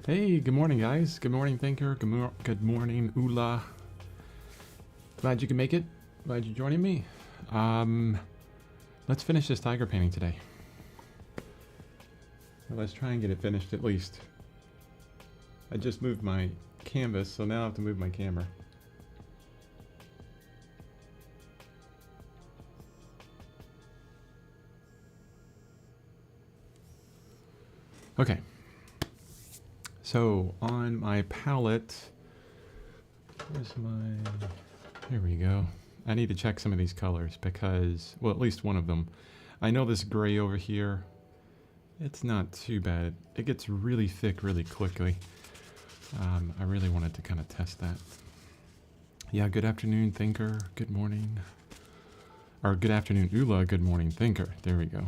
Hey, good morning, guys. Good morning, Thinker. Good morning, Ula. Glad you can make it. Glad you're joining me. Let's finish this tiger painting today. Well, let's try and get it finished at least. I just moved my canvas, so now I have to move my camera. Okay. So on my palette, here we go. I need to check some of these colors because, well, at least one of them. I know this gray over here, it's not too bad. It gets really thick really quickly. I really wanted to kind of test that. Yeah, good afternoon, Thinker. Good morning. Or good afternoon, Ula. Good morning, Thinker. There we go.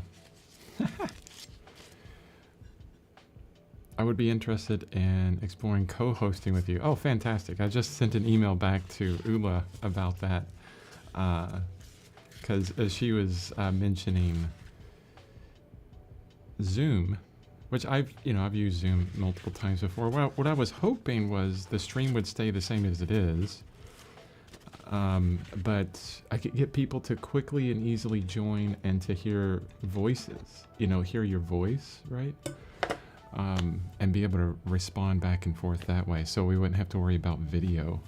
I would be interested in exploring co-hosting with you. Oh, fantastic. I just sent an email back to Ula about that. Because as she was mentioning Zoom, which I've used Zoom multiple times before. Well, what I was hoping was the stream would stay the same as it is. But I could get people to quickly and easily join and to hear voices, hear your voice, right? And be able to respond back and forth that way. So we wouldn't have to worry about video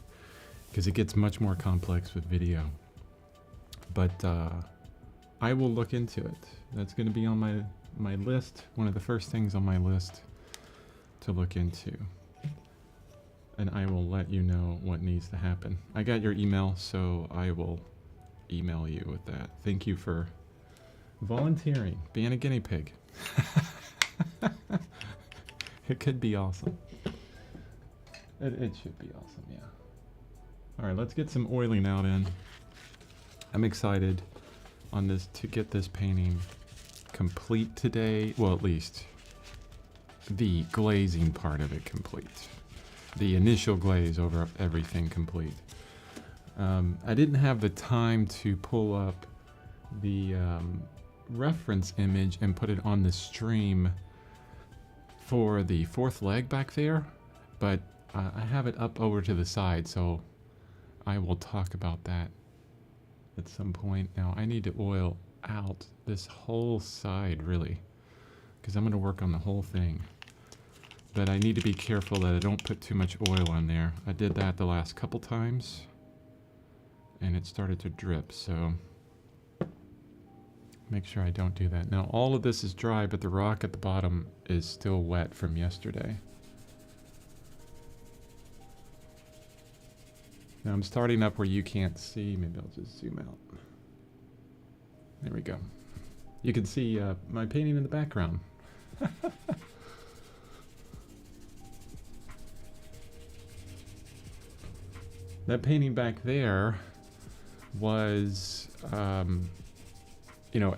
because it gets much more complex with video. But I will look into it. That's going to be on my list, one of the first things on my list to look into. And I will let you know what needs to happen. I got your email, so I will email you with that. Thank you for volunteering, being a guinea pig. It could be awesome. It should be awesome, yeah. All right, let's get some oiling out in. I'm excited on this to get this painting complete today. Well, at least the glazing part of it complete. The initial glaze over everything complete. I didn't have the time to pull up the reference image and put it on the stream for the fourth leg back there, but I have it up over to the side, so I will talk about that at some point. Now I need to oil out this whole side really, because I'm going to work on the whole thing. But I need to be careful that I don't put too much oil on there. I did that the last couple times and it started to drip, so make sure I don't do that. Now all of this is dry, but the rock at the bottom is still wet from yesterday. Now I'm starting up where you can't see. Maybe I'll just zoom out. There we go. You can see my painting in the background. That painting back there was,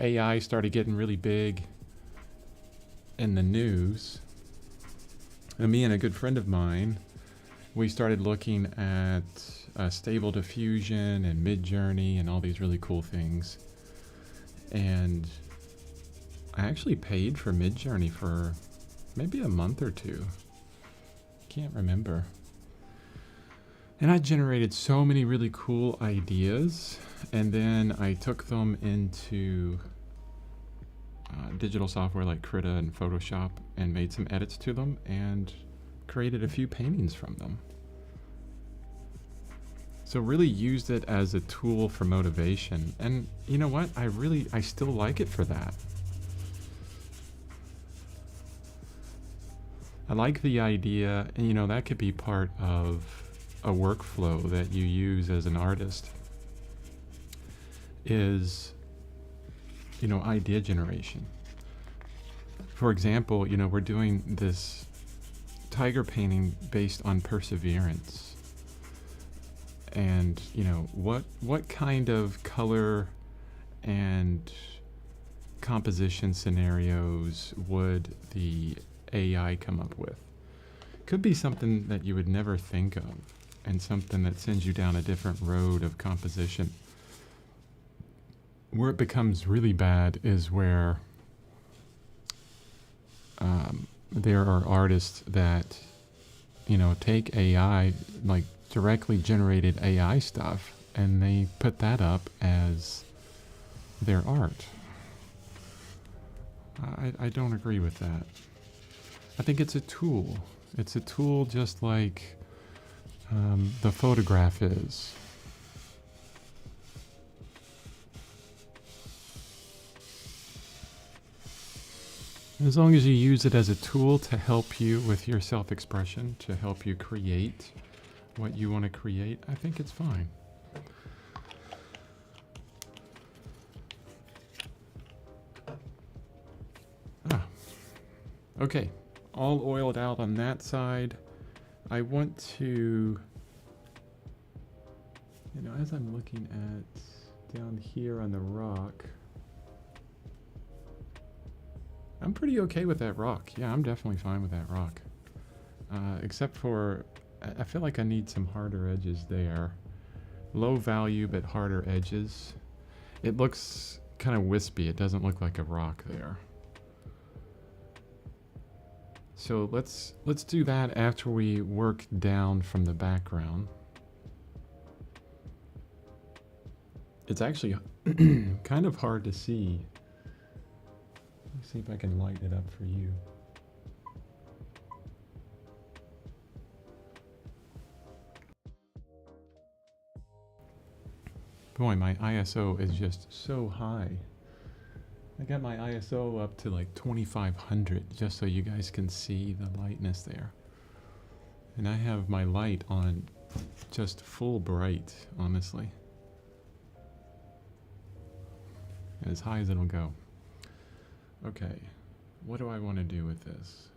AI started getting really big in the news. And me and a good friend of mine, we started looking at Stable Diffusion and Midjourney and all these really cool things. And I actually paid for Midjourney for maybe a month or two. Can't remember. And I generated so many really cool ideas, and then I took them into digital software like Krita and Photoshop and made some edits to them and created a few paintings from them. So really used it as a tool for motivation. And you know what? I still like it for that. I like the idea, and that could be part of a workflow that you use as an artist is, idea generation. For example, we're doing this tiger painting based on perseverance. And, what kind of color and composition scenarios would the AI come up with? Could be something that you would never think of, and something that sends you down a different road of composition. Where it becomes really bad is where there are artists that you know, take AI, like directly generated AI stuff, and they put that up as their art. I don't agree with that. I think it's a tool. It's a tool just like the photograph is. As long as you use it as a tool to help you with your self-expression, to help you create what you want to create, I think it's fine. Okay, all oiled out on that side. I want to, you know, as I'm looking at down here on the rock, I'm pretty okay with that rock. Yeah, I'm definitely fine with that rock. Except for, I feel like I need some harder edges there. Low value, but harder edges. It looks kind of wispy. It doesn't look like a rock there. So let's do that after we work down from the background. It's actually kind of hard to see. Let's see if I can light it up for you. Boy, my ISO is just so high. I got my ISO up to like 2500 just so you guys can see the lightness there. And I have my light on just full bright, honestly. As high as it'll go. Okay, what do I want to do with this?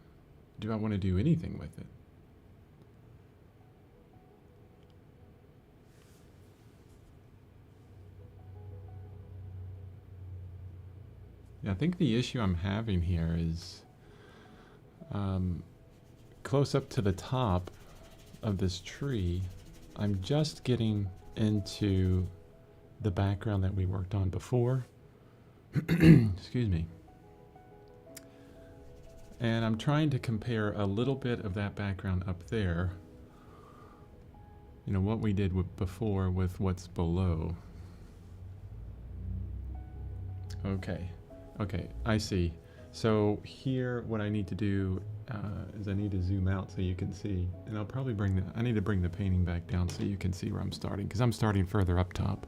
Do I want to do anything with it? Yeah, I think the issue I'm having here is close up to the top of this tree, I'm just getting into the background that we worked on before. Excuse me. And I'm trying to compare a little bit of that background up there, you know, what we did before with what's below. Okay. Okay, I see. So here, what I need to do is I need to zoom out so you can see. And I'll probably I need to bring the painting back down so you can see where I'm starting, because I'm starting further up top.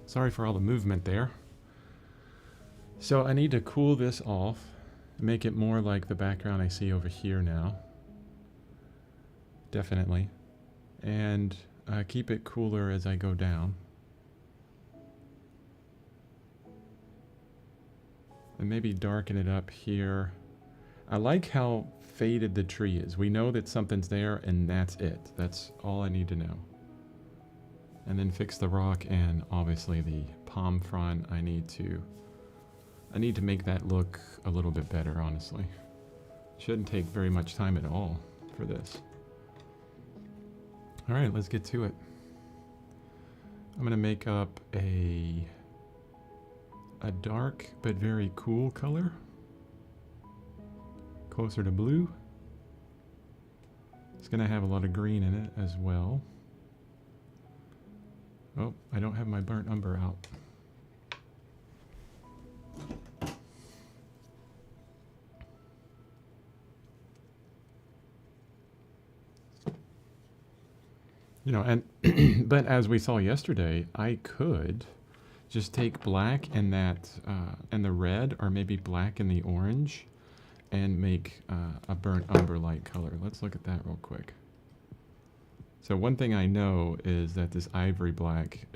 Sorry for all the movement there. So I need to cool this off, make it more like the background I see over here now. Definitely. And keep it cooler as I go down. And maybe darken it up here. I like how faded the tree is. We know that something's there and that's it. That's all I need to know. And then fix the rock and obviously the palm frond. I need to make that look a little bit better, honestly. Shouldn't take very much time at all for this. All right, let's get to it. I'm gonna make up a dark but very cool color. Closer to blue. It's gonna have a lot of green in it as well. Oh, I don't have my burnt umber out. You know, and but as we saw yesterday, I could just take black and that and the red, or maybe black and the orange, and make a burnt umber light color. Let's look at that real quick. So one thing I know is that this ivory black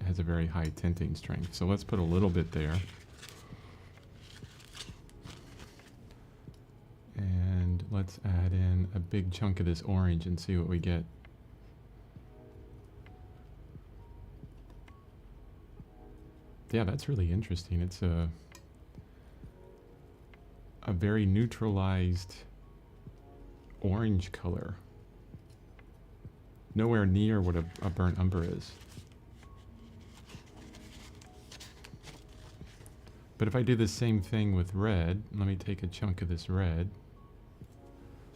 has a very high tinting strength. So let's put a little bit there. And let's add in a big chunk of this orange and see what we get. Yeah, that's really interesting. It's a very neutralized orange color. nowhere near what a burnt umber is. But if I do the same thing with red, let me take a chunk of this red,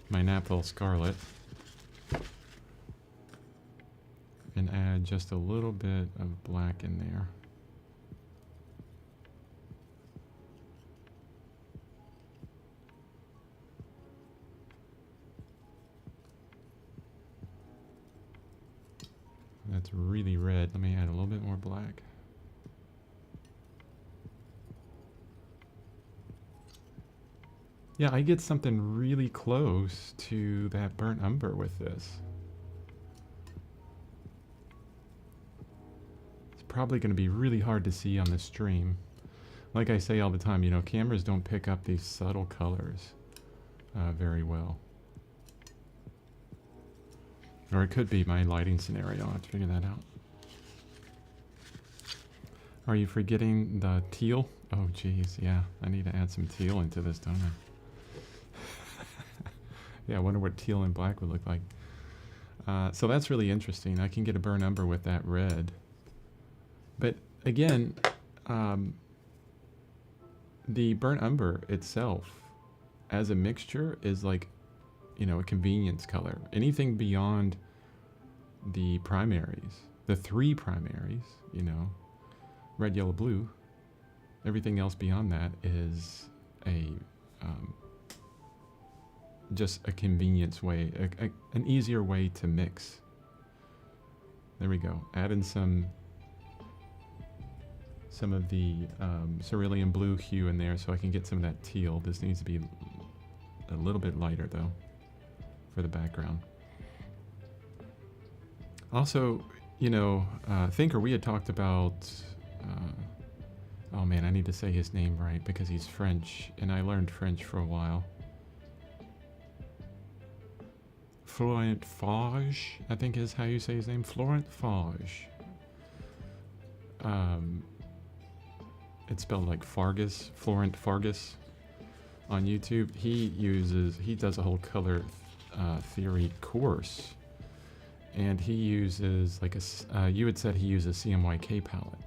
my Naphthol Scarlet, and add just a little bit of black in there. That's really red. Let me add a little bit more black. Yeah, I get something really close to that burnt umber with this. It's probably going to be really hard to see on the stream. Like I say all the time, you know, cameras don't pick up these subtle colors very well. Or it could be my lighting scenario. I'll have to figure that out. Are you forgetting the teal? Oh, geez, yeah. I need to add some teal into this, don't I? Yeah, I wonder what teal and black would look like. So that's really interesting. I can get a burnt umber with that red. But again, the burnt umber itself as a mixture is like, you know, a convenience color. Anything beyond the primaries, the 3 primaries, you know, red, yellow, blue, everything else beyond that is a just a convenience way, an easier way to mix. There we go. Add in some of the cerulean blue hue in there so I can get some of that teal. This needs to be a little bit lighter though for the background. Also, you know, Thinker, we had talked about, oh man, I need to say his name right because he's French and I learned French for a while. Florent Fage, I think is how you say his name. Florent Fage. It's spelled like Fargus, Florent Fargus on YouTube. He does a whole color theory course. And he uses like you had said he uses CMYK palette.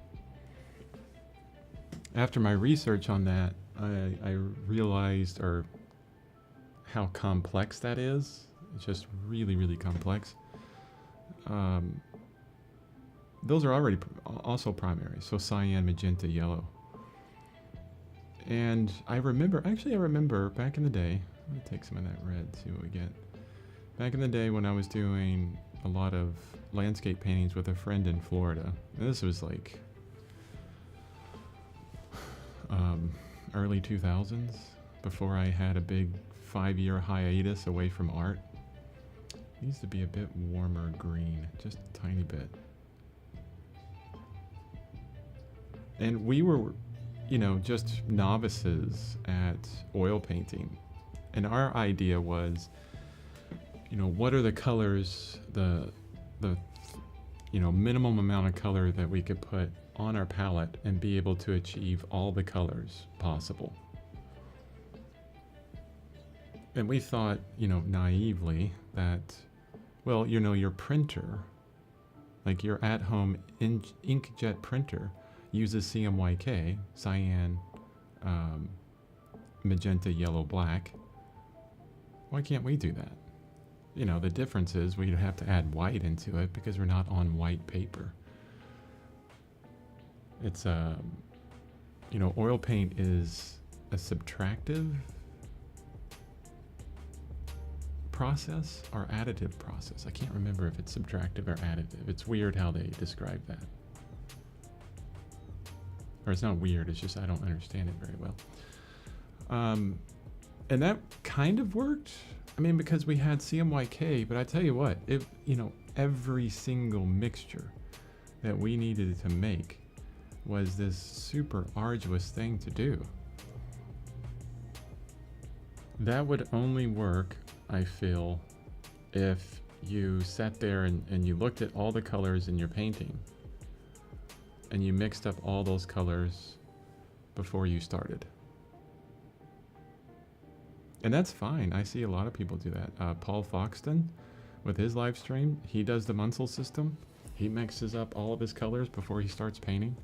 After my research on that, I realized how complex that is. It's just really, really complex. Those are already also primaries, so cyan, magenta, yellow. And I remember back in the day, let me take some of that red, see what we get. Back in the day when I was doing a lot of landscape paintings with a friend in Florida, and this was like early 2000s, before I had a big 5-year hiatus away from art. Needs to be a bit warmer green, just a tiny bit. And we were, you know, just novices at oil painting. And our idea was, you know, what are the colors, the you know, minimum amount of color that we could put on our palette and be able to achieve all the colors possible. And we thought, you know, naively that, well, you know, your printer, like your at-home inkjet printer, uses CMYK, cyan, magenta, yellow, black. Why can't we do that? You know, the difference is we'd have to add white into it because we're not on white paper. It's you know, oil paint is a subtractive process or additive process. I can't remember if it's subtractive or additive. It's weird how they describe that. Or it's not weird, it's just I don't understand it very well. And that kind of worked. I mean, because we had CMYK, but I tell you what, you know, every single mixture that we needed to make was this super arduous thing to do. That would only work, I feel, if you sat there and you looked at all the colors in your painting and you mixed up all those colors before you started. And that's fine. I see a lot of people do that. Paul Foxton, with his live stream, he does the Munsell system. He mixes up all of his colors before he starts painting.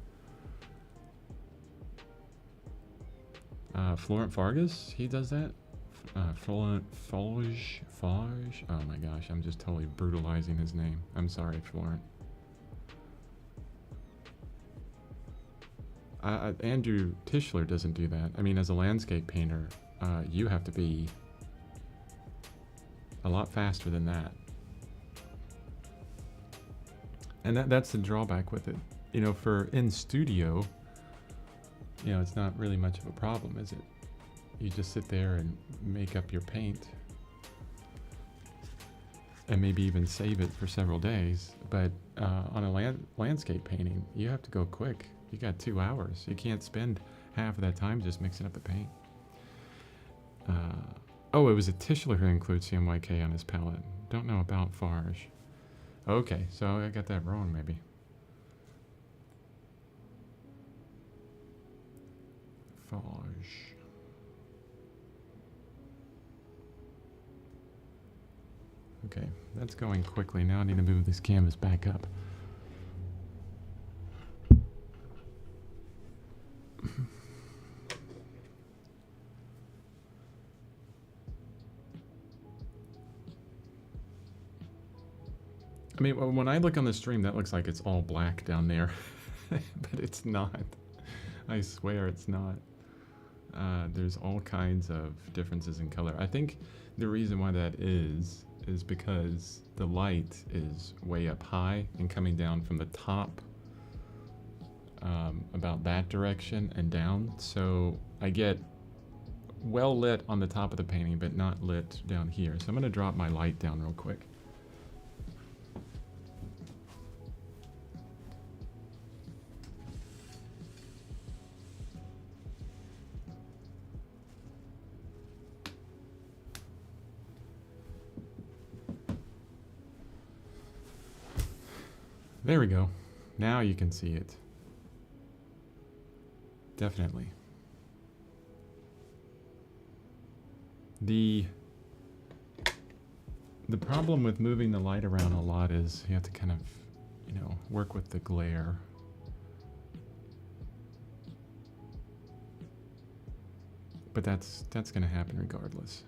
Florent Fargas, he does that. Florent Farge. Oh my gosh, I'm just totally brutalizing his name. I'm sorry, Florent. Andrew Tischler doesn't do that. I mean, as a landscape painter, you have to be a lot faster than that. And that's the drawback with it. You know, for in studio, you know, it's not really much of a problem, is it? You just sit there and make up your paint and maybe even save it for several days. But on a landscape painting, you have to go quick. You got 2 hours. You can't spend half of that time just mixing up the paint. Oh, it was a Tischler who includes CMYK on his palette. Don't know about Farge. Okay, so I got that wrong maybe. Farge. Okay, that's going quickly. Now I need to move this canvas back up. I mean, when I look on the stream, that looks like it's all black down there, but it's not. I swear it's not. There's all kinds of differences in color. I think the reason why that is because the light is way up high and coming down from the top about that direction and down. So I get well lit on the top of the painting, but not lit down here. So I'm going to drop my light down real quick. There we go. Now you can see it. Definitely. The problem with moving the light around a lot is you have to kind of, you know, work with the glare. But that's going to happen regardless.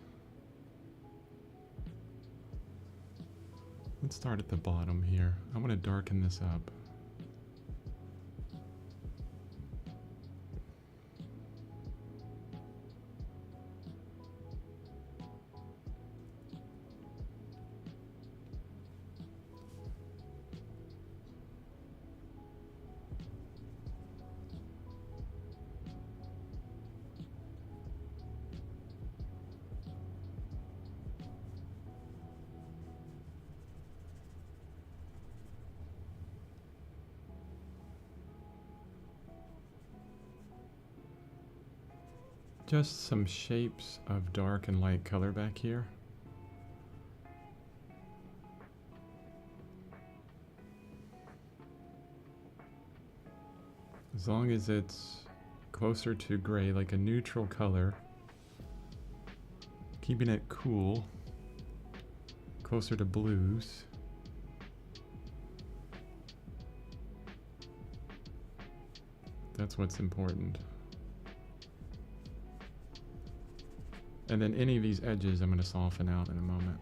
Let's start at the bottom here. I want to darken this up. Just some shapes of dark and light color back here. As long as it's closer to gray, like a neutral color, keeping it cool, closer to blues. That's what's important. And then any of these edges I'm going to soften out in a moment.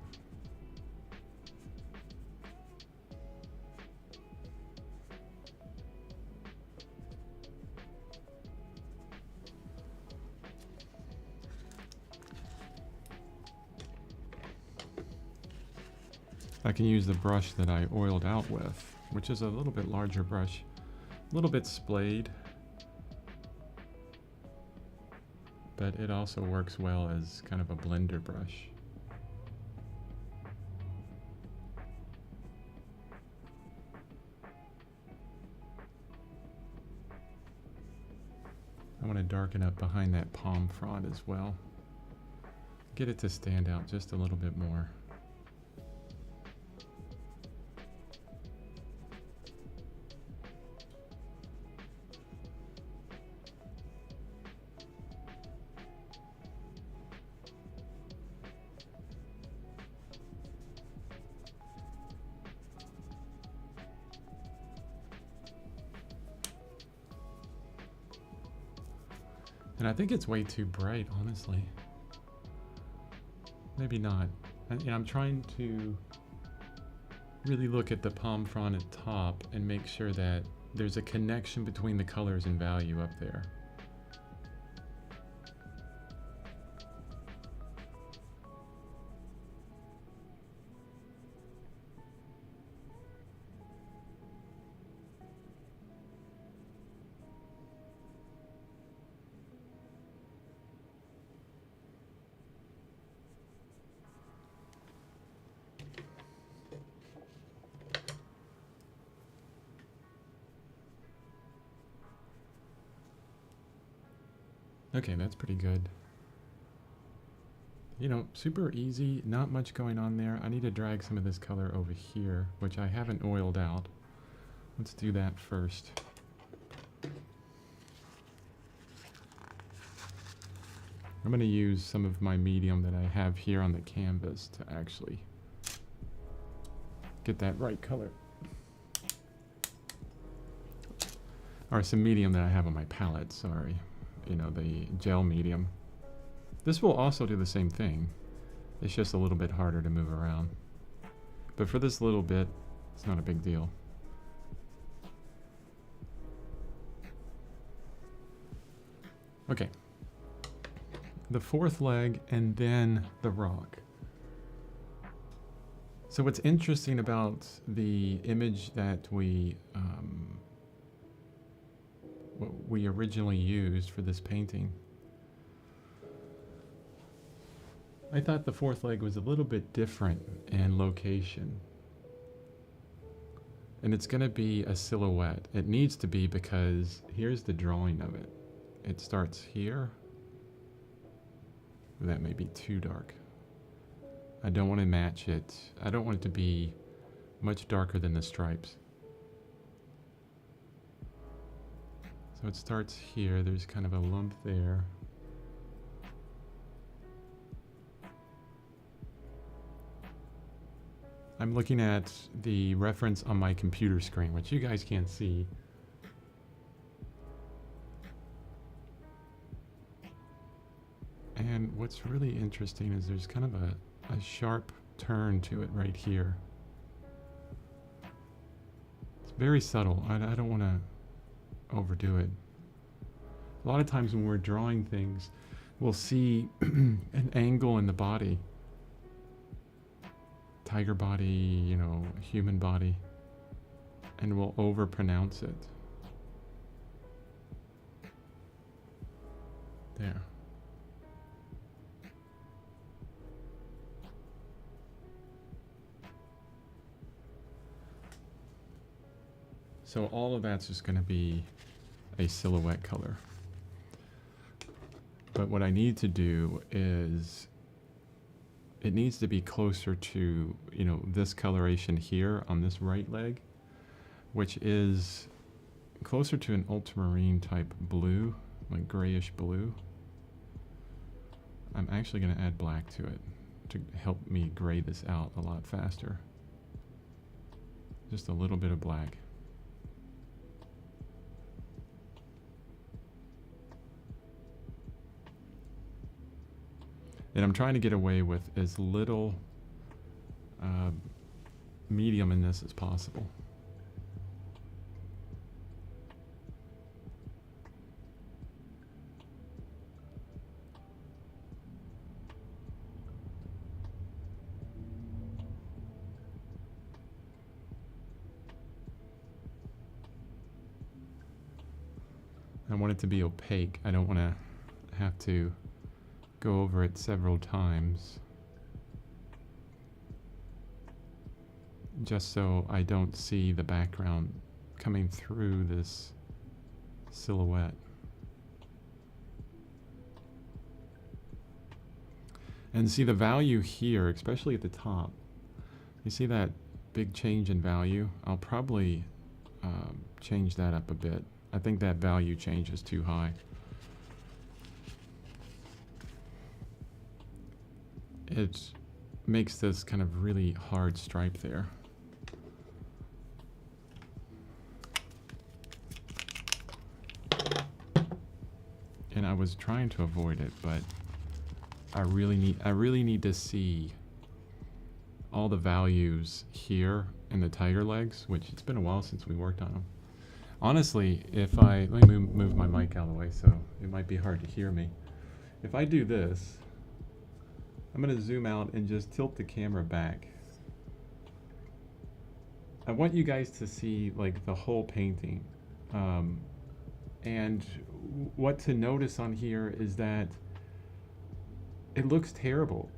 I can use the brush that I oiled out with, which is a little bit larger brush, a little bit splayed. But it also works well as kind of a blender brush. I want to darken up behind that palm frond as well. Get it to stand out just a little bit more. And I think it's way too bright, honestly. Maybe not. I'm trying to really look at the palm frond at top and make sure that there's a connection between the colors and value up there. Okay, that's pretty good. You know, super easy, not much going on there. I need to drag some of this color over here, which I haven't oiled out. Let's do that first. I'm going to use some of my medium that I have here on the canvas to actually get that right color. Or some medium that I have on my palette, sorry. You know, the gel medium. This will also do the same thing. It's just a little bit harder to move around. But for this little bit, it's not a big deal. Okay. The fourth leg and then the rock. So what's interesting about the image that we what we originally used for this painting, I thought the fourth leg was a little bit different in location. And it's going to be a silhouette. It needs to be, because here's the drawing of it. It starts here. That may be too dark. I don't want to match it. I don't want it to be much darker than the stripes. So it starts here. There's kind of a lump there. I'm looking at the reference on my computer screen, which you guys can't see. And what's really interesting is there's kind of a sharp turn to it right here. It's very subtle. I don't want to overdo it. A lot of times when we're drawing things, we'll see an angle in the body. Tiger body, you know, human body. And we'll overpronounce it. There. So all of that's just going to be a silhouette color. But what I need to do is, it needs to be closer to, you know, this coloration here on this right leg, which is closer to an ultramarine type blue, like grayish blue. I'm actually going to add black to it to help me gray this out a lot faster. Just a little bit of black. And I'm trying to get away with as little medium in this as possible. I want it to be opaque. I don't want to have to go over it several times, just so I don't see the background coming through this silhouette. And see the value here, especially at the top. You see that big change in value? I'll probably change that up a bit. I think that value change is too high. It makes this kind of really hard stripe there. And I was trying to avoid it, but I really need to see all the values here in the tiger legs, which it's been a while since we worked on them. Honestly, if let me move my mic out of the way so it might be hard to hear me. If I do this, I'm going to zoom out and just tilt the camera back. I want you guys to see like the whole painting. And what to notice on here is that it looks terrible.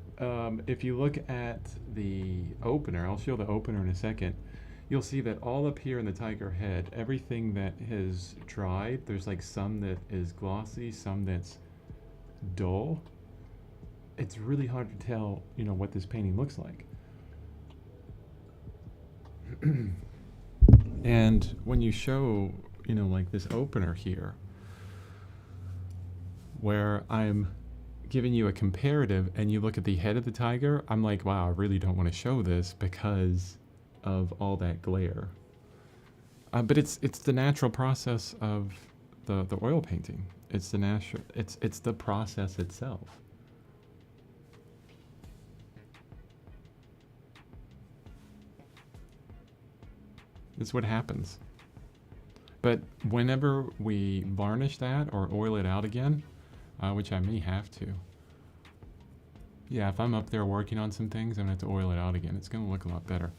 If you look at the opener, I'll show the opener in a second, you'll see that all up here in the tiger head, everything that has dried, there's like some that is glossy, some that's dull. It's really hard to tell, you know, what this painting looks like. And when you show, you know, like this opener here, where I'm giving you a comparative and you look at the head of the tiger, I'm like, wow, I really don't want to show this because of all that glare. But it's the natural process of the oil painting. It's the natural, it's the process itself. It's what happens. But whenever we varnish that or oil it out again, which I may have to. Yeah, if I'm up there working on some things, I'm going to have to oil it out again. It's going to look a lot better.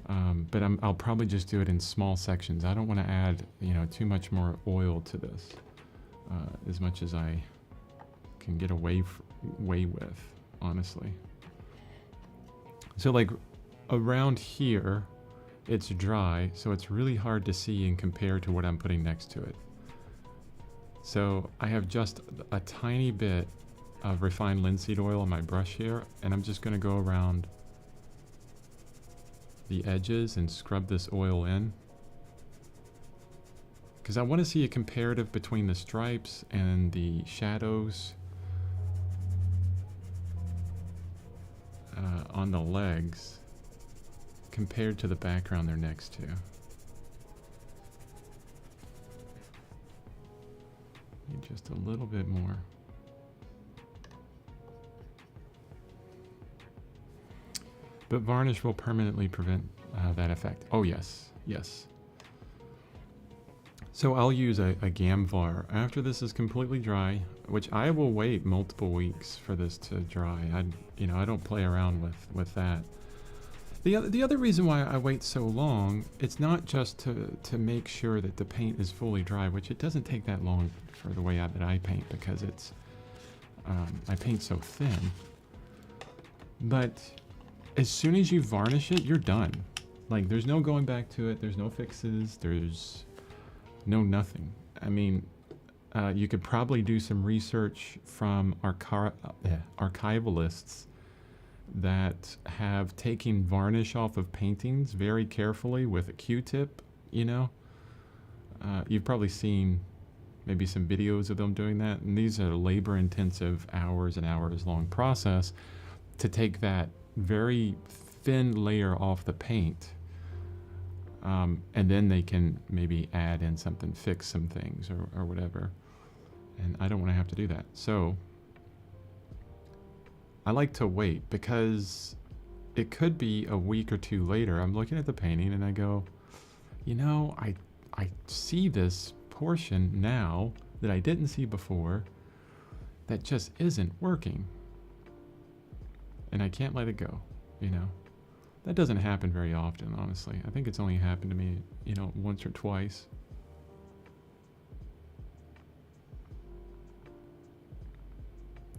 But I'll probably just do it in small sections. I don't want to add, you know, too much more oil to this, as much as I can get away with, honestly. So like around here, it's dry, so it's really hard to see and compare to what I'm putting next to it. So I have just a tiny bit of refined linseed oil on my brush here, and I'm just going to go around the edges and scrub this oil in, because I want to see a comparative between the stripes and the shadows on the legs compared to the background they're next to. Need just a little bit more. But varnish will permanently prevent that effect. Oh yes, yes. So I'll use a Gamvar after this is completely dry, which I will wait multiple weeks for this to dry. I don't play around with that. The other reason why I wait so long, it's not just to make sure that the paint is fully dry, which it doesn't take that long for the way that I paint, because it's I paint so thin. But as soon as you varnish it, you're done. Like, there's no going back to it. There's no fixes. There's no nothing. I mean, you could probably do some research from archivalists that have taken varnish off of paintings very carefully with a Q-tip, you know. You've probably seen maybe some videos of them doing that, and these are labor-intensive, hours and hours long process to take that very thin layer off the paint, and then they can maybe add in something, fix some things or whatever, and I don't want to have to do that. So I like to wait, because it could be a week or two later. I'm looking at the painting and I go, you know, I see this portion now that I didn't see before that just isn't working. And I can't let it go, you know. That doesn't happen very often, honestly. I think it's only happened to me, you know, once or twice.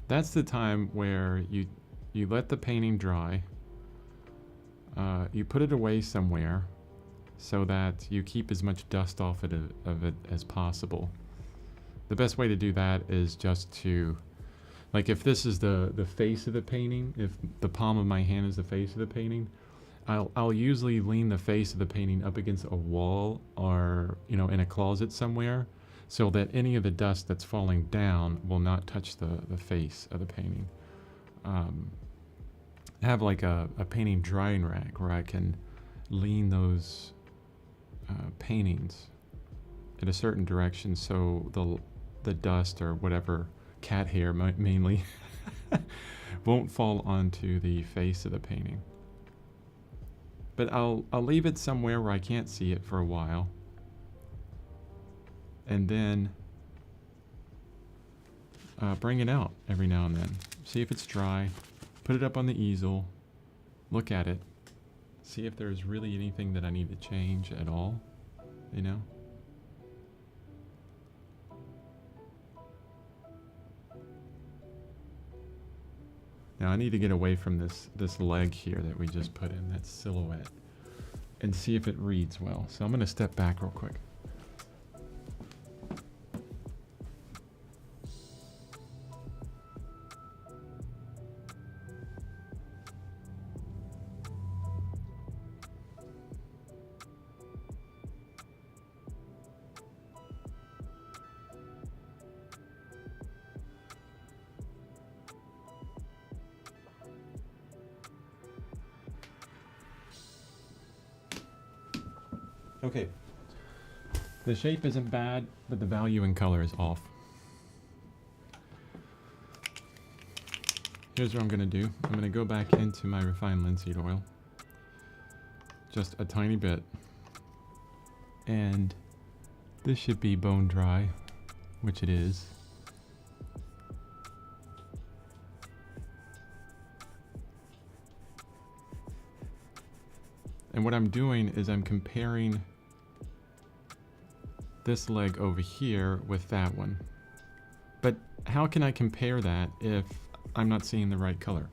That's the time where you let the painting dry, you put it away somewhere so that you keep as much dust off of it as possible. The best way to do that is just to, like, if this is the face of the painting, if the palm of my hand is the face of the painting, I'll usually lean the face of the painting up against a wall or, you know, in a closet somewhere, so that any of the dust that's falling down will not touch the face of the painting. I have like a painting drying rack where I can lean those paintings in a certain direction so the dust or whatever, cat hair mainly, won't fall onto the face of the painting. But I'll leave it somewhere where I can't see it for a while. And then bring it out every now and then. See if it's dry. Put it up on the easel. Look at it. See if there's really anything that I need to change at all. You know? Now I need to get away from this leg here that we just put in, that silhouette, and see if it reads well. So I'm going to step back real quick. Okay, the shape isn't bad, but the value in color is off. Here's what I'm going to do. I'm going to go back into my refined linseed oil. Just a tiny bit. And this should be bone dry, which it is. And what I'm doing is I'm comparing this leg over here with that one. But how can I compare that if I'm not seeing the right color?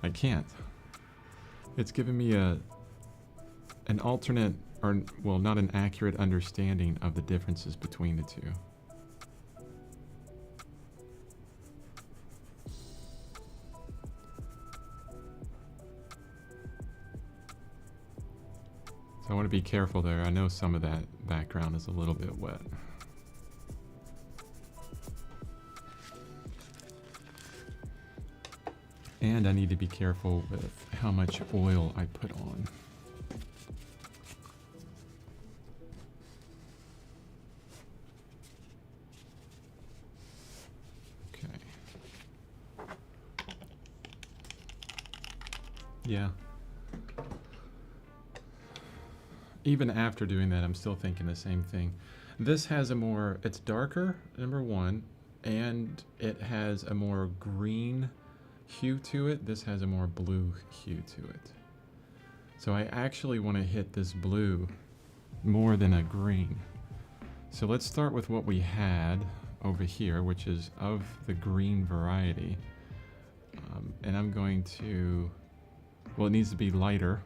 I can't. It's giving me an alternate, or well, not an accurate understanding of the differences between the two. So I want to be careful there. I know some of that background is a little bit wet. And I need to be careful with how much oil I put on. Okay. Yeah. Even after doing that, I'm still thinking the same thing. This has a more, it's darker, number one, and it has a more green hue to it. This has a more blue hue to it. So I actually want to hit this blue more than a green. So let's start with what we had over here, which is of the green variety. And I'm going to, well, it needs to be lighter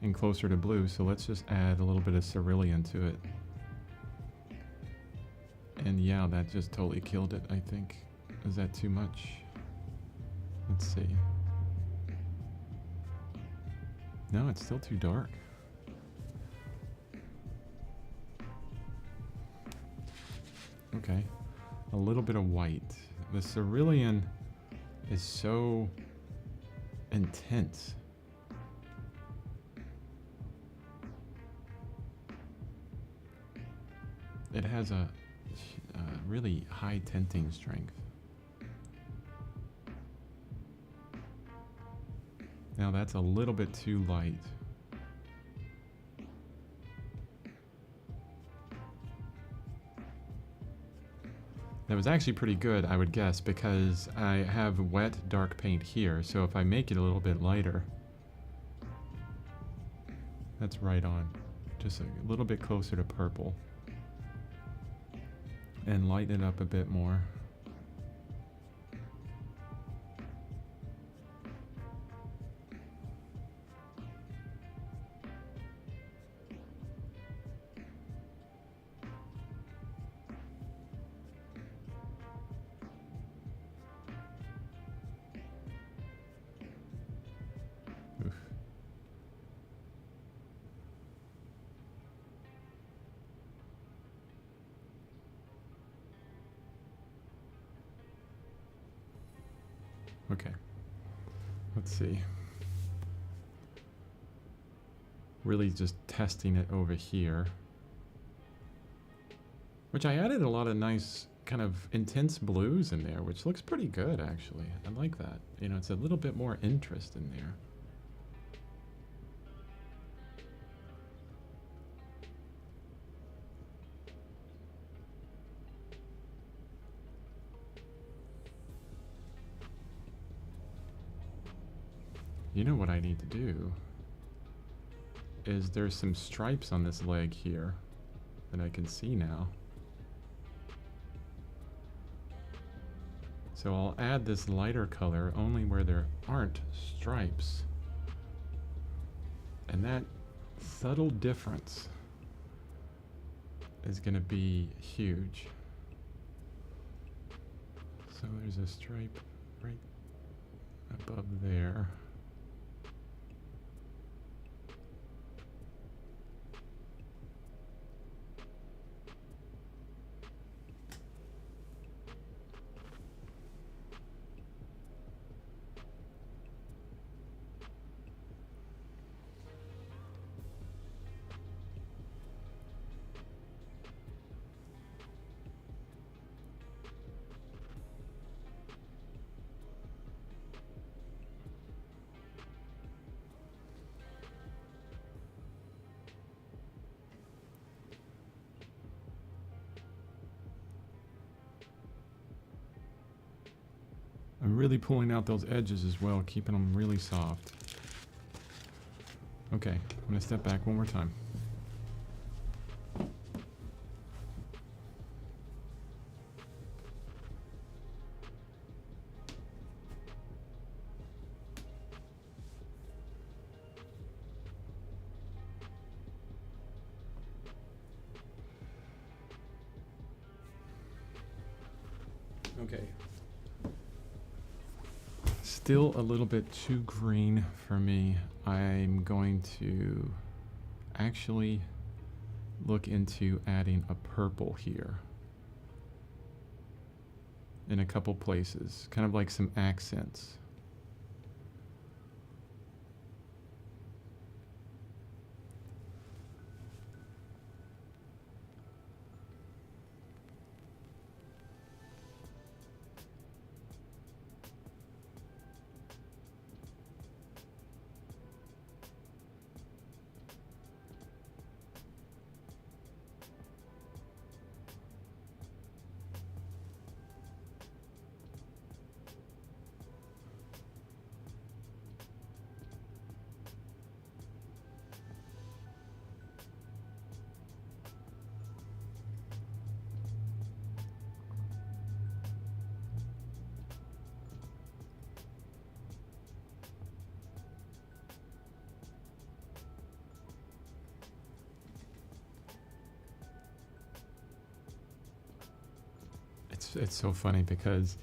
and closer to blue, so let's just add a little bit of cerulean to it. And yeah, that just totally killed it, I think. Is that too much? Let's see. No, it's still too dark. Okay, a little bit of white. The cerulean is so intense. It has a really high tinting strength. Now that's a little bit too light. That was actually pretty good, I would guess, because I have wet dark paint here, so if I make it a little bit lighter, that's right on. Just a little bit closer to purple. And lighten it up a bit more. Oof. Okay, let's see. Really just testing it over here. Which I added a lot of nice kind of intense blues in there, which looks pretty good actually. I like that. You know, it's a little bit more interest in there. You know what I need to do is there's some stripes on this leg here that I can see now. So I'll add this lighter color only where there aren't stripes. And that subtle difference is going to be huge. So there's a stripe right above there. I'm really pulling out those edges as well, keeping them really soft. Okay, I'm gonna step back one more time. Okay. Still a little bit too green for me. I'm going to actually look into adding a purple here in a couple places, kind of like some accents. It's so funny because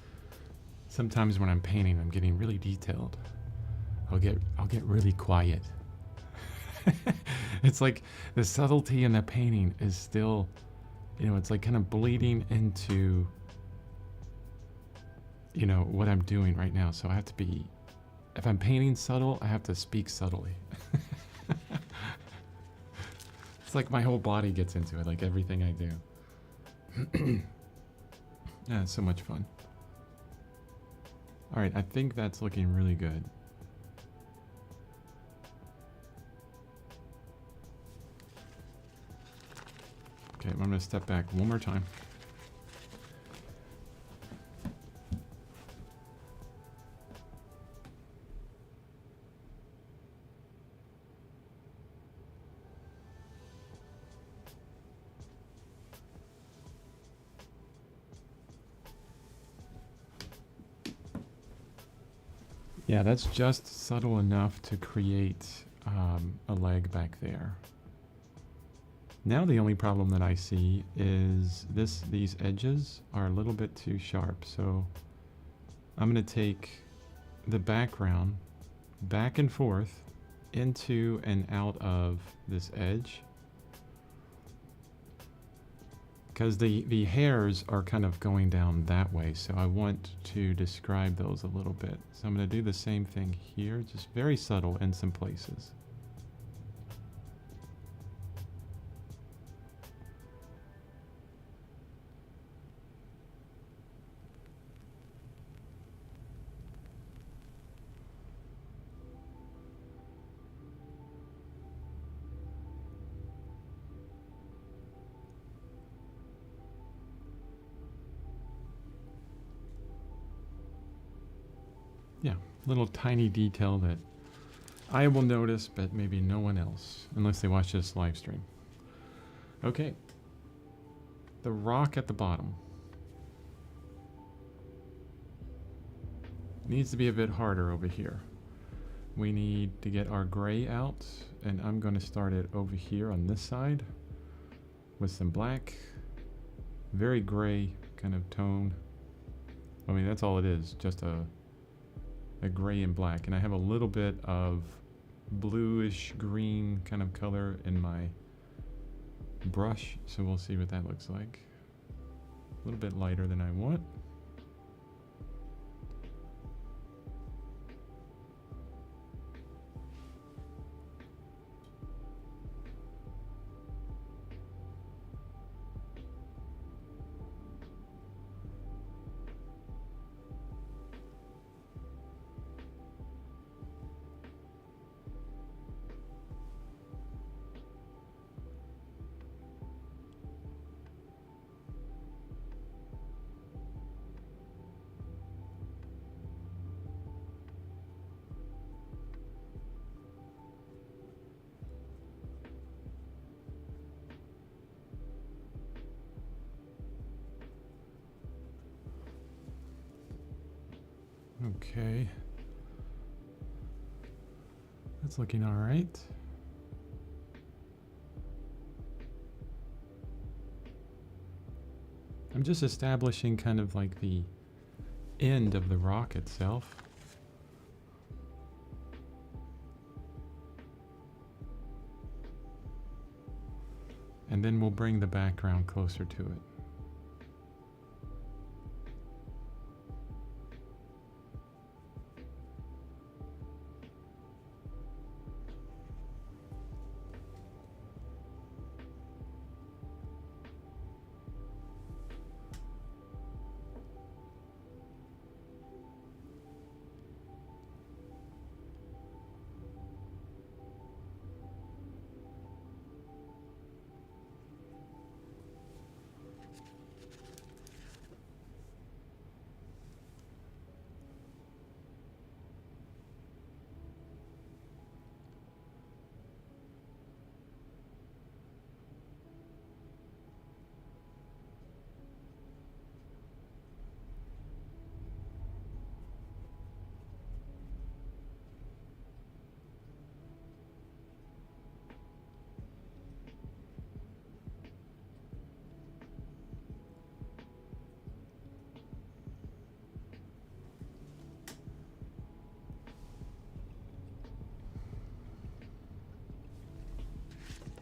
sometimes when I'm painting, I'm getting really detailed. I'll get really quiet. It's like the subtlety in the painting is still, you know, it's like kind of bleeding into, you know, what I'm doing right now. So I have to be, if I'm painting subtle, I have to speak subtly. It's like my whole body gets into it, like everything I do. Yeah, it's so much fun. All right, I think that's looking really good. Okay, I'm gonna step back one more time. Yeah, that's just subtle enough to create a leg back there. Now the only problem that I see is these edges are a little bit too sharp. So I'm going to take the background back and forth into and out of this edge. Because the hairs are kind of going down that way, so I want to describe those a little bit. So I'm going to do the same thing here, just very subtle in some places. little tiny detail that I will notice, but maybe no one else, unless they watch this live stream. Okay. The rock at the bottom needs to be a bit harder over here. We need to get our gray out, and I'm going to start it over here on this side with some black. Very gray kind of tone. I mean, that's all it is, just a gray and black. And I have a little bit of bluish green kind of color in my brush, so we'll see what that looks like. A little bit lighter than I want. Okay. That's looking all right. I'm just establishing kind of like the end of the rock itself. And then we'll bring the background closer to it.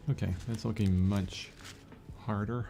Okay, that's looking much harder.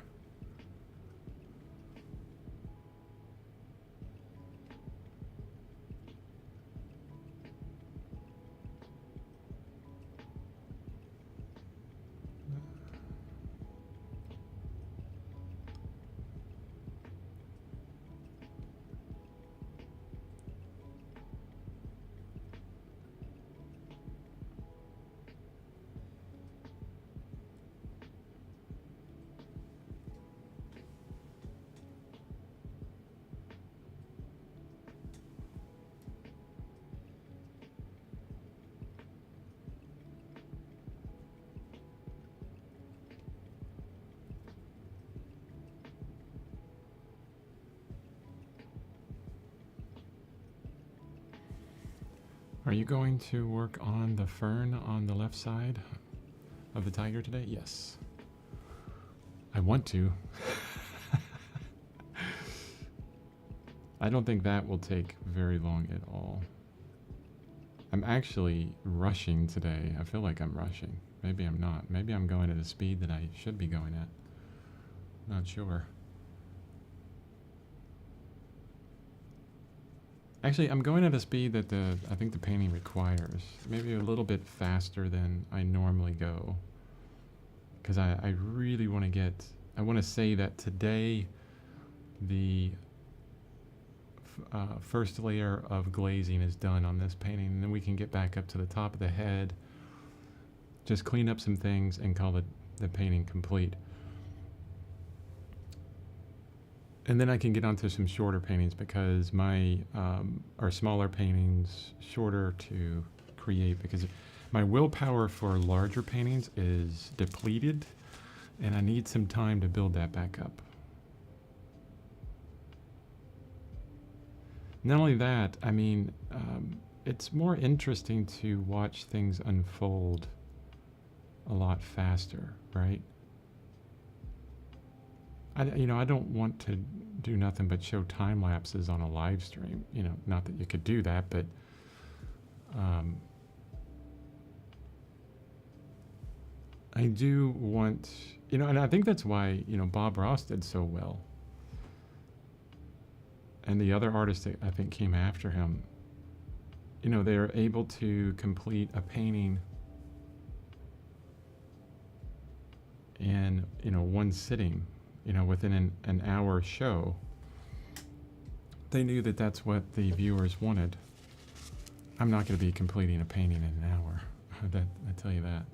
Are you going to work on the fern on the left side of the tiger today? Yes. I want to. I don't think that will take very long at all. I'm actually rushing today. I feel like I'm rushing. Maybe I'm not. Maybe I'm going at a speed that I should be going at. Not sure. Actually, I'm going at a speed that I think the painting requires. Maybe a little bit faster than I normally go. Because I really want to get... I want to say that today the first layer of glazing is done on this painting. And then we can get back up to the top of the head. Just clean up some things and call the painting complete. And then I can get onto some shorter paintings because my, or smaller paintings, shorter to create, because my willpower for larger paintings is depleted and I need some time to build that back up. Not only that, I mean, it's more interesting to watch things unfold a lot faster, right? I don't want to do nothing but show time lapses on a live stream. Not that you could do that, but I do want, and I think that's why, Bob Ross did so well. And the other artists that I think came after him, they're able to complete a painting in, one sitting. Within an hour show. They knew that that's what the viewers wanted. I'm not going to be completing a painting in an hour. I tell you that.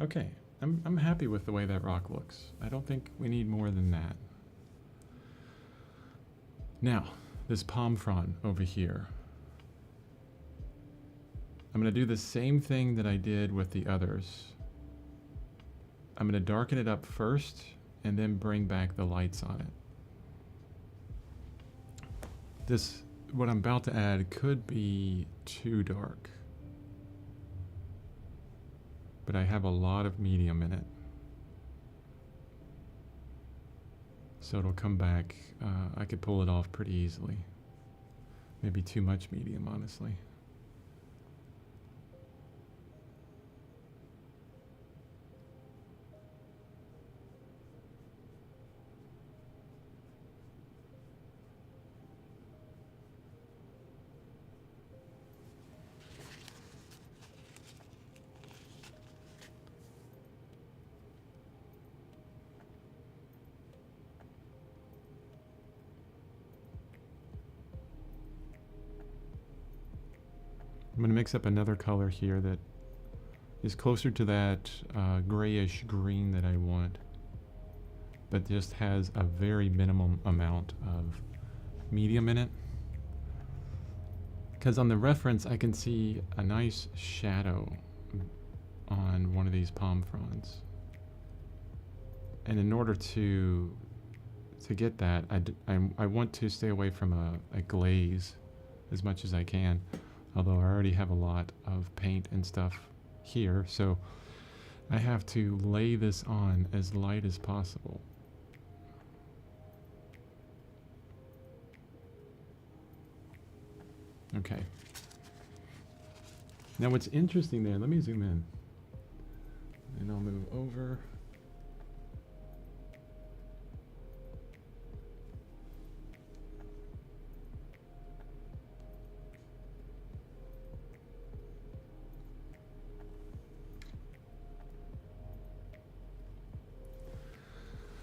Okay, I'm happy with the way that rock looks. I don't think we need more than that. Now, this palm frond over here. I'm going to do the same thing that I did with the others. I'm going to darken it up first and then bring back the lights on it. What I'm about to add could be too dark, but I have a lot of medium in it. So it'll come back, I could pull it off pretty easily. Maybe too much medium, honestly. I'm going to mix up another color here that is closer to that grayish green that I want, but just has a very minimum amount of medium in it. Because on the reference I can see a nice shadow on one of these palm fronds. And in order to get that, I want to stay away from a glaze as much as I can. Although I already have a lot of paint and stuff here, so I have to lay this on as light as possible. Okay. Now what's interesting there, let me zoom in. And I'll move over.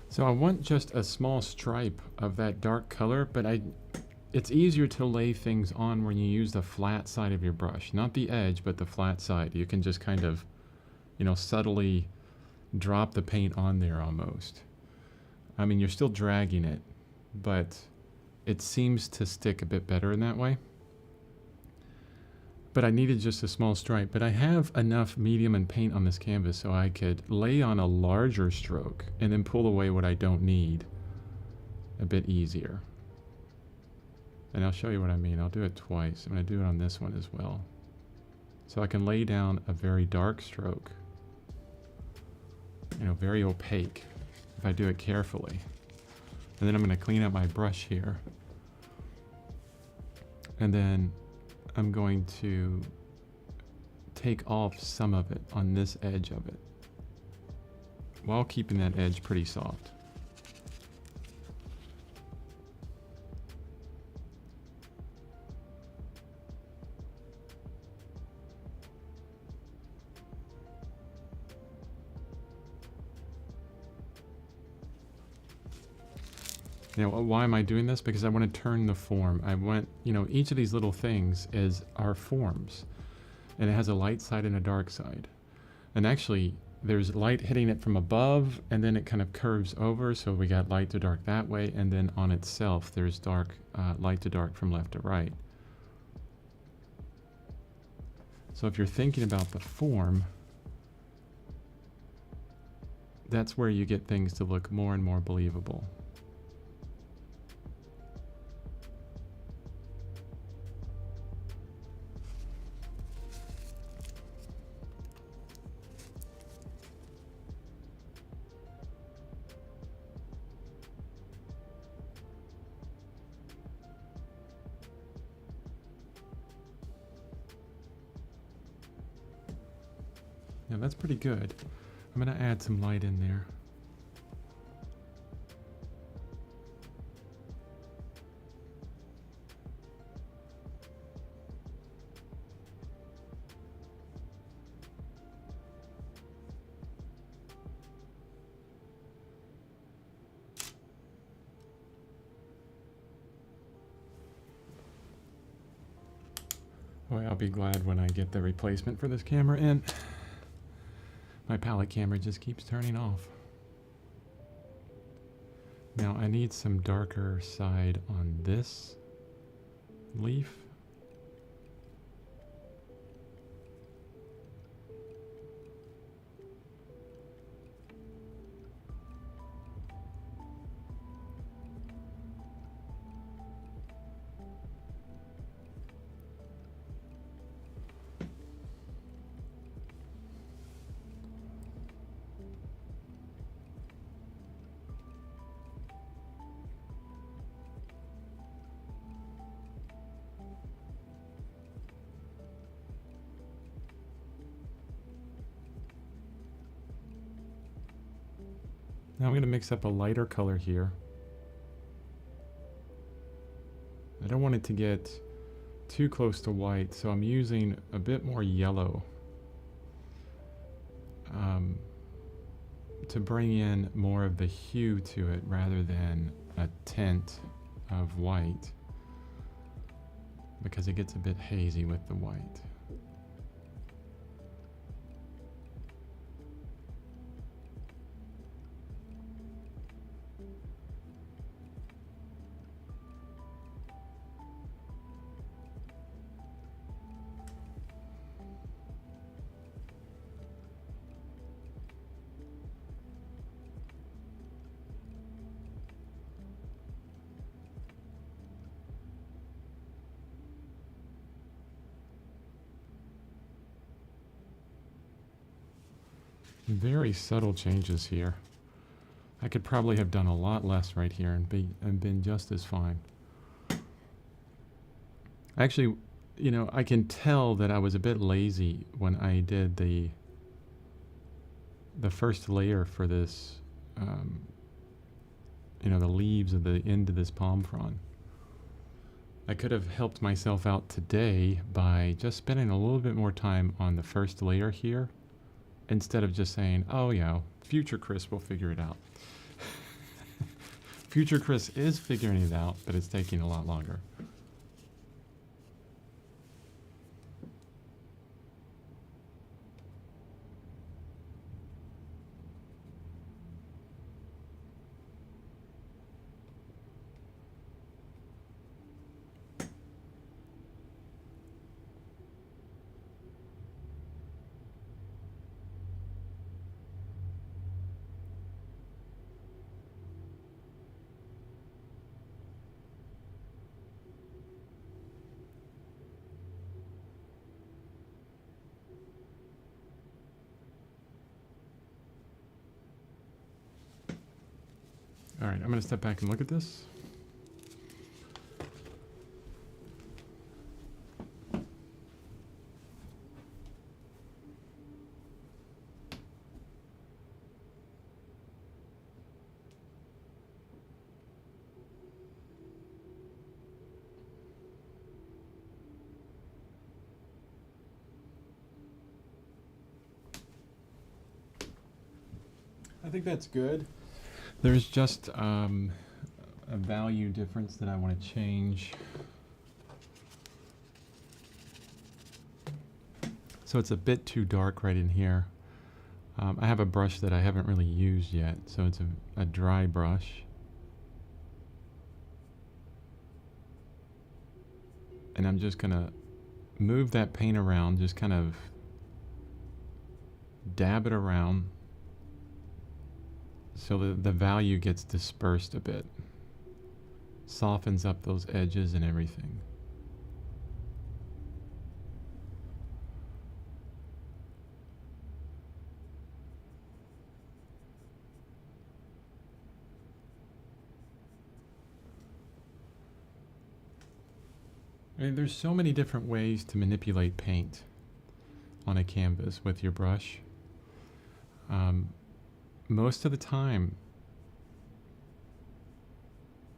So I want just a small stripe of that dark color, but it's easier to lay things on when you use the flat side of your brush. Not the edge, but the flat side. You can just kind of, subtly drop the paint on there almost. I mean, you're still dragging it, but it seems to stick a bit better in that way. But I needed just a small stripe, but I have enough medium and paint on this canvas so I could lay on a larger stroke and then pull away what I don't need a bit easier. And I'll show you what I mean. I'll do it twice. I'm going to do it on this one as well. So I can lay down a very dark stroke, very opaque if I do it carefully. And then I'm going to clean up my brush here. And then I'm going to take off some of it on this edge of it while keeping that edge pretty soft. Now, why am I doing this? Because I want to turn the form. I want, each of these little things are forms. And it has a light side and a dark side. And actually, there's light hitting it from above, and then it kind of curves over, so we got light to dark that way, and then on itself there's dark, light to dark from left to right. So if you're thinking about the form, that's where you get things to look more and more believable. Yeah, that's pretty good. I'm going to add some light in there. Boy, I'll be glad when I get the replacement for this camera in. My palette camera just keeps turning off. Now I need some darker side on this leaf. Now I'm going to mix up a lighter color here. I don't want it to get too close to white, so I'm using a bit more yellow to bring in more of the hue to it rather than a tint of white, because it gets a bit hazy with the white. Very subtle changes here. I could probably have done a lot less right here and been just as fine. Actually, you know, I can tell that I was a bit lazy when I did the first layer for this, you know, the leaves of the end of this palm frond. I could have helped myself out today by just spending a little bit more time on the first layer here, instead of just saying, oh yeah, future Chris will figure it out. Future Chris is figuring it out, but it's taking a lot longer. All right, I'm going to step back and look at this. I think that's good. There's just a value difference that I want to change. So it's a bit too dark right in here. I have a brush that I haven't really used yet, so it's a dry brush. And I'm just going to move that paint around, just kind of dab it around so that the value gets dispersed a bit. Softens up those edges and everything. I mean, there's so many different ways to manipulate paint on a canvas with your brush. Most of the time,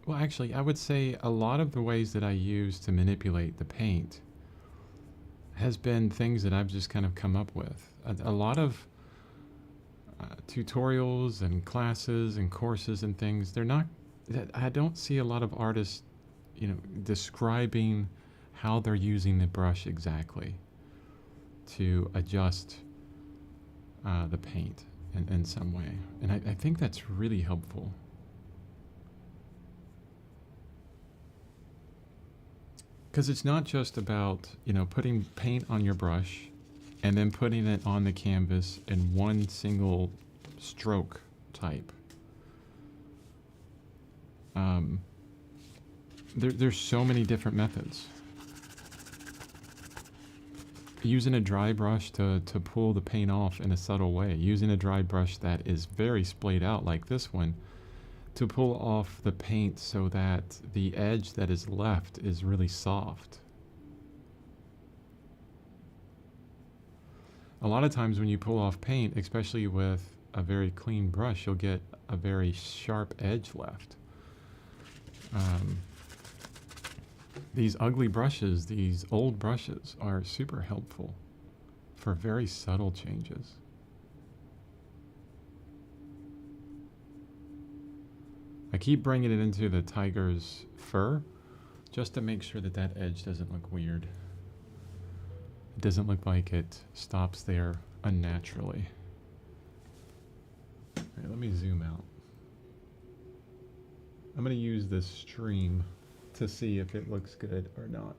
well, actually, I would say a lot of the ways that I use to manipulate the paint has been things that I've just kind of come up with. A lot of tutorials and classes and courses and things, I don't see a lot of artists, describing how they're using the brush exactly to adjust the paint in some way. And I think that's really helpful. Because it's not just about, putting paint on your brush and then putting it on the canvas in one single stroke type. There's so many different methods. Using a dry brush to pull the paint off in a subtle way. Using a dry brush that is very splayed out like this one to pull off the paint so that the edge that is left is really soft. A lot of times when you pull off paint, especially with a very clean brush, you'll get a very sharp edge left. These ugly brushes, these old brushes, are super helpful for very subtle changes. I keep bringing it into the tiger's fur just to make sure that that edge doesn't look weird. It doesn't look like it stops there unnaturally. All right, let me zoom out. I'm going to use this stream to see if it looks good or not.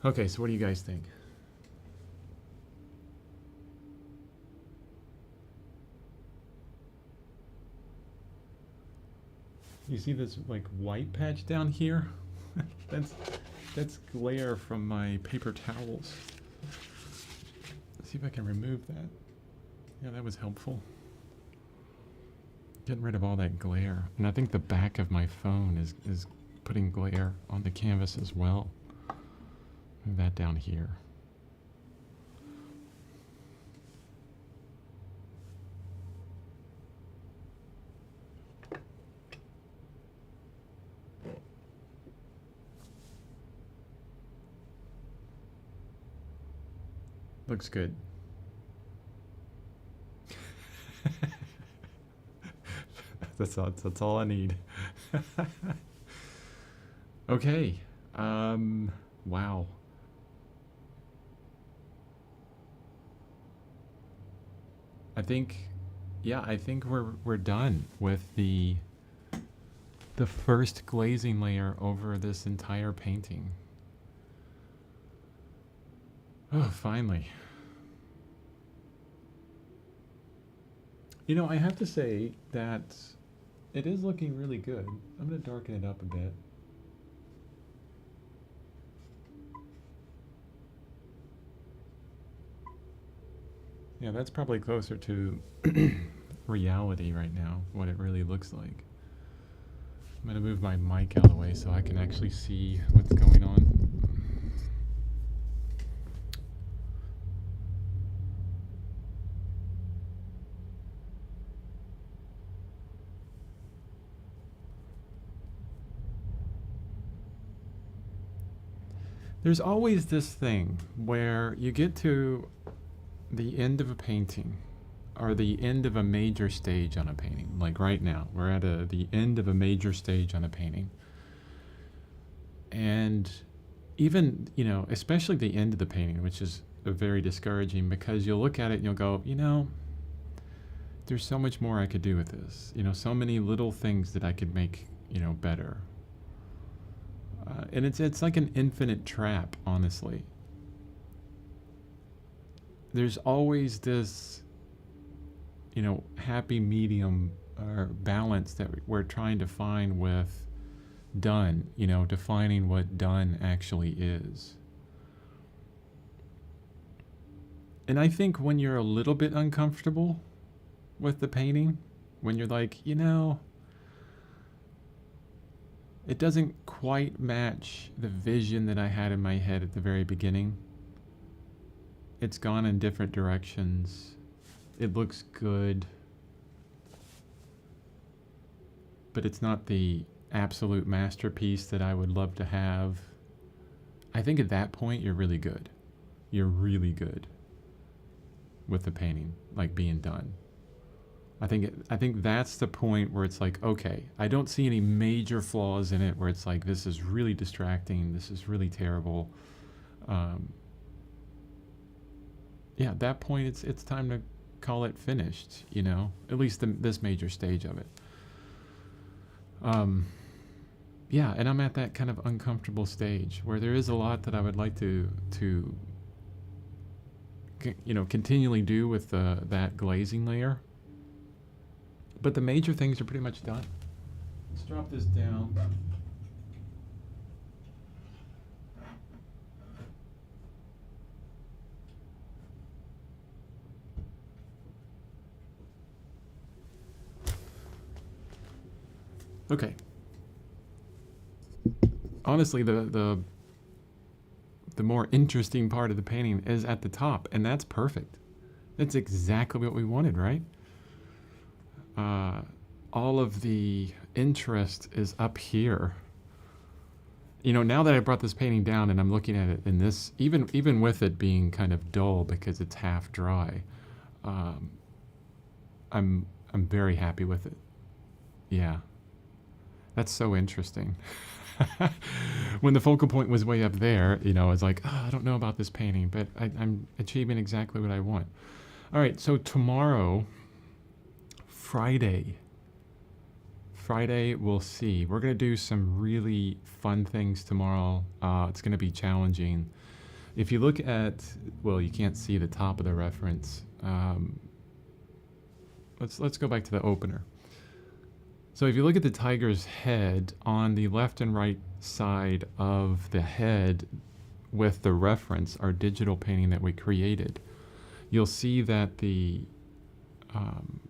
Okay, so what do you guys think? You see this like white patch down here? that's glare from my paper towels. Let's see if I can remove that. Yeah, that was helpful. Getting rid of all that glare. And I think the back of my phone is putting glare on the canvas as well. Move that down here. Looks good. That's all I need. Okay. Wow. I think we're done with the first glazing layer over this entire painting. Oh, finally. I have to say that it is looking really good. I'm going to darken it up a bit. Yeah, that's probably closer to reality right now, what it really looks like. I'm going to move my mic out of the way so I can actually see what's going on. There's always this thing where you get to the end of a painting or the end of a major stage on a painting. Like right now, we're at the end of a major stage on a painting. And even, especially the end of the painting, which is very discouraging because you'll look at it and you'll go, there's so much more I could do with this. So many little things that I could make, better. And it's like an infinite trap, honestly. There's always this, happy medium or balance that we're trying to find with done, defining what done actually is. And I think when you're a little bit uncomfortable with the painting, when you're like, it doesn't quite match the vision that I had in my head at the very beginning. It's gone in different directions. It looks good, but it's not the absolute masterpiece that I would love to have. I think at that point, you're really good. You're really good with the painting, like being done. I think that's the point where it's like, okay, I don't see any major flaws in it where it's like, this is really distracting, this is really terrible. At that point, it's time to call it finished, at least this major stage of it. And I'm at that kind of uncomfortable stage where there is a lot that I would like to continually do with that glazing layer. But the major things are pretty much done. Let's drop this down. Okay. Honestly, the more interesting part of the painting is at the top, and that's perfect. That's exactly what we wanted, right? All of the interest is up here. Now that I brought this painting down and I'm looking at it in this, even with it being kind of dull because it's half dry, I'm very happy with it. Yeah. That's so interesting. When the focal point was way up there, it's like, I don't know about this painting, but I'm achieving exactly what I want. All right, so tomorrow, Friday, we'll see. We're going to do some really fun things tomorrow. It's going to be challenging. If you look at, well, you can't see the top of the reference. Let's go back to the opener. So if you look at the tiger's head, on the left and right side of the head with the reference, our digital painting that we created, you'll see that the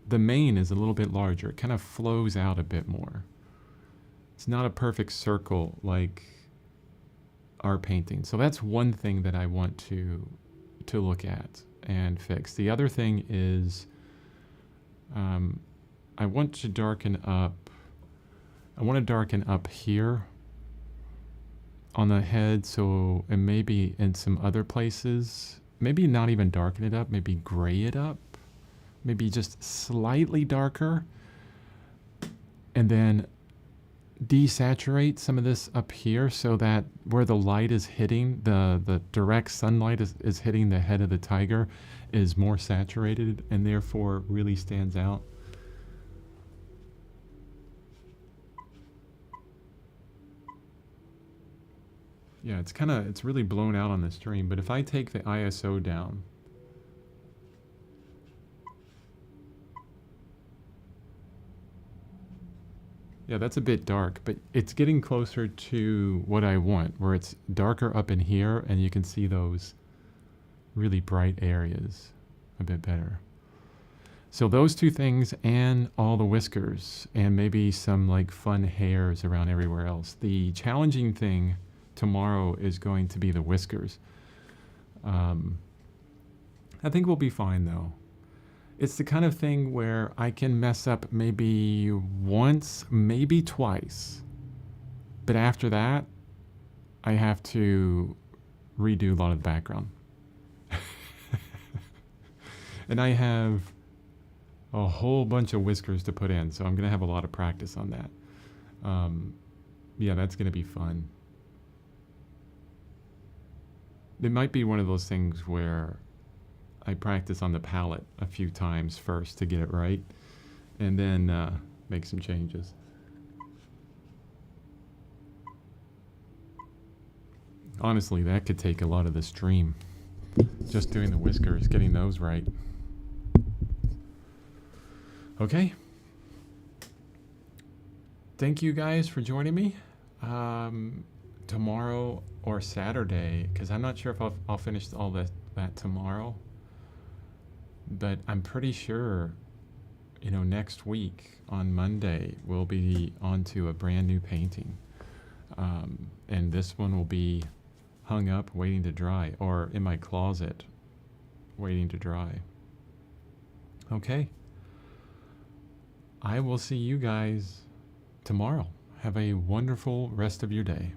mane is a little bit larger. It kind of flows out a bit more. It's not a perfect circle like our painting. So that's one thing that I want to look at and fix. The other thing is I want to darken up. I want to darken up here on the head, and maybe in some other places, maybe not even darken it up, maybe gray it up, maybe just slightly darker, and then desaturate some of this up here so that where the light is hitting, the direct sunlight is hitting the head of the tiger, is more saturated and therefore really stands out. Yeah, it's really blown out on the stream, but if I take the ISO down, yeah, that's a bit dark, but it's getting closer to what I want, where it's darker up in here and you can see those really bright areas a bit better. So those two things and all the whiskers and maybe some like fun hairs around everywhere else. The challenging thing tomorrow is going to be the whiskers. I think we'll be fine though. It's the kind of thing where I can mess up maybe once, maybe twice. But after that, I have to redo a lot of the background. And I have a whole bunch of whiskers to put in, so I'm going to have a lot of practice on that. Yeah, that's going to be fun. It might be one of those things where I practice on the palette a few times first to get it right, and then make some changes. Honestly, that could take a lot of the stream. Just doing the whiskers, getting those right. Okay. Thank you guys for joining me. Tomorrow or Saturday, because I'm not sure if I'll finish all that tomorrow. But I'm pretty sure, next week on Monday, we'll be onto a brand new painting. And this one will be hung up waiting to dry, or in my closet waiting to dry. Okay. I will see you guys tomorrow. Have a wonderful rest of your day.